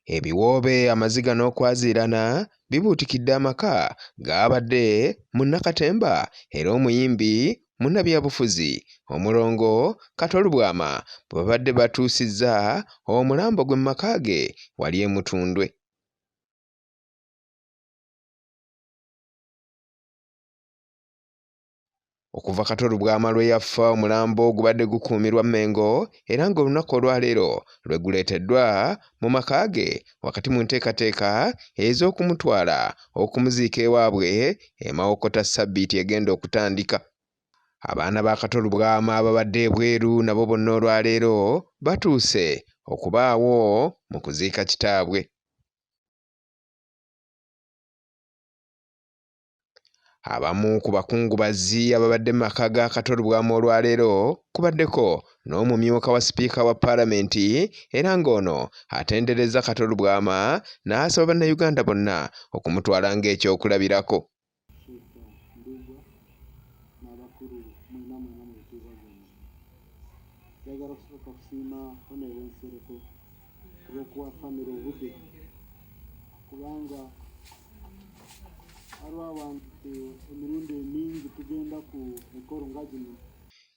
Ebiwoobe, amaziga n'okwaziirana bibuutikidde amaka g'abadde munnakatemba era omuyimbi munnabyabufuzi Omurongo Kato Lubwama bwe babadde batuusizza omulambo gwe mu maka ge wali e Mutundwe. Okuva Kato Lubwama lwe yafa, omulambo gubadde gukuumirwa Mmengo era ng'olunaku olwaleero lwe guleeteddwa mu maka ge wakati mu nteekateeka ez'okumutwala okumuziika ewaabwe e Mawokota Ssabbiiti egenda okutandika. Abaana ba Kato Lubwama ababadde ebweru nabo bonna olwaleero batuuse okubaawo mu kuziika kitaabwe. Abamu ku bakungubazi ababadde mu maka ga Kato Lubwama olwaleero kubaddeko n'omumyuka wa sipiika wa Palamenti era ng'ono atendereza Kato Lubwama n'asaba bannayuganda bonna okumutwala ng'ekyokulabirako.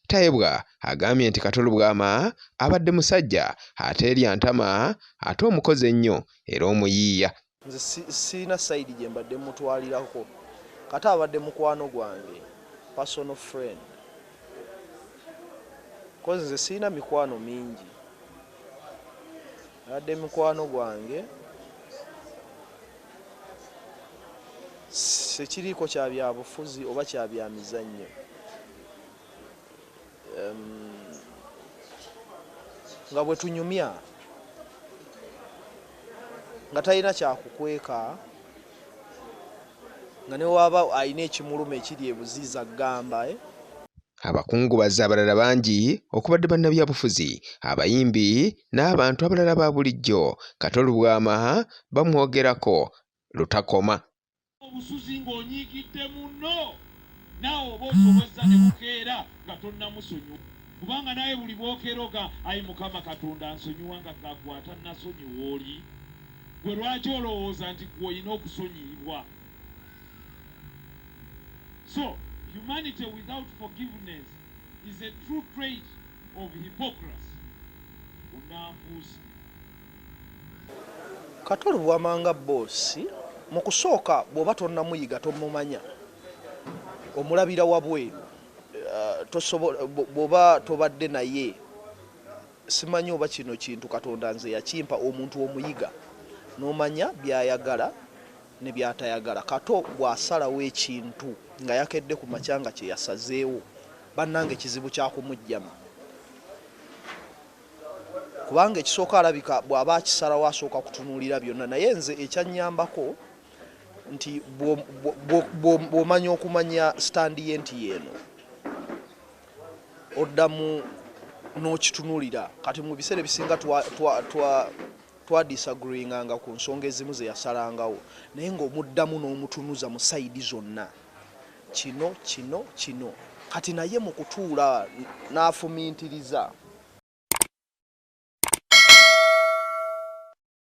Tayebwa agambye nti Kato Lubwama abadde musajja ateerya ntama ate omukozi ennyo era omuyiiya. Nze sirina sayidi gye mbadde mutwalirako. Kati abadde mukwano gwange, personal friend. Kozi nze sirina mikwano mingi. Abadde mukwano gwange sekiriiko kya byabufuzi oba kya byamizannyo. Nga bwe tunyumya nga talina kyakukweka nga ne waaba alina ekimuluma ekiri ebuziiza gamba. Abakungubazi abalala bangi okubadde bannabyabufuzi, abayimbi n'abantu abalala ba bulijjo Kato Lubwama bamwogerako lutakoma. Obusuzi ng'onyiigidde munno naawe oba osobozza ne bukeera nga tonnamusonyiwa kubanga naye buli bwokeroga ayi Mukama Katonda ansonyiwa nga gakwata nasonyiwa oli gwe lwaki olowooza nti gwe olina okusonyiyibwa? So humanity without forgiveness is a true trait of hypocrisy. Unambuusi Kato Lubwama nga boosi mu kusooka bw'oba tonnamuyiga tomumanya omulabira wabweru bw'oba tobadde naye simanyi oba kino kintu Katonda nze yakimpa omuntu omuyiga n'omanya by'ayagala ne by'atayagala. Kato bw'asalawo ekintu nga yakedde ku makyanga kye yasazeewo bannange ekizibu kyakumujjama kubanga ekisooka alabika bw'aba akisalawo asooka kutunuulira byonna, naye nze ekyannyambako nti bw'omanya okumanya standi ye nti yeeno oddamu n'okitunuulira. Kati mu biseera ebisinga twadisagreeinganga ku nsonga ezimu ze yasalangawo naye ng'omuddamu n'omutunuza mu sayidi zonna kino kati naye mu kutuula n'afumiintiriza